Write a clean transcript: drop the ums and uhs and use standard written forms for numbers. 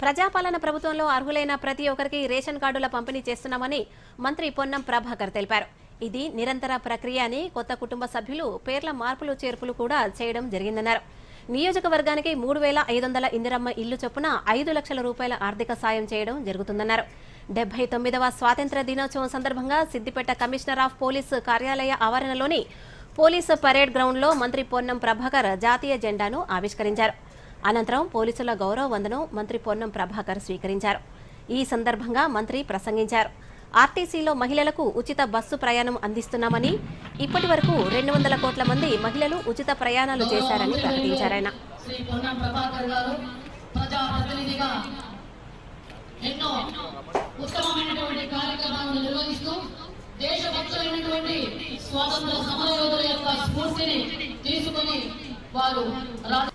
ప్రజాపాలన ప్రభుత్వంలో అర్హులైన ప్రతి ఒక్కరికి రేషన్ కార్డుల పంపిణీ చేస్తున్నామని మంత్రి పొన్నం ప్రభాకర్ తెలిపారు. ఇది నిరంతర ప్రక్రియ అని, కొత్త కుటుంబ సభ్యులు పేర్ల మార్పులు చేర్పులు కూడా చేయడం జరిగిందన్నారు. నియోజకవర్గానికి 3,500 ఇందిరమ్మ ఇల్లు చొప్పున 5 లక్షల రూపాయల ఆర్థిక సాయం చేయడం జరుగుతుందన్నారు. 79వ స్వాతంత్ర్య దినోత్సవం సందర్భంగా సిద్దిపేట కమిషనర్ ఆఫ్ పోలీసు కార్యాలయ ఆవరణలోని పోలీసు పరేడ్ గ్రౌండ్లో మంత్రి పొన్నం ప్రభాకర్ జాతీయ జెండాను ఆవిష్కరించారు. అనంతరం పోలీసుల గౌరవ వందనం మంత్రి పొన్నం ప్రభాకర్ స్వీకరించారు. ఈ సందర్భంగా మంత్రి ప్రసంగించారు. ఆర్టీసీలో మహిళలకు ఉచిత బస్సు ప్రయాణం అందిస్తున్నామని, ఇప్పటి వరకు 200 కోట్ల మంది మహిళలు ఉచిత ప్రయాణాలు చేశారని ప్రకటించారాయన. వారు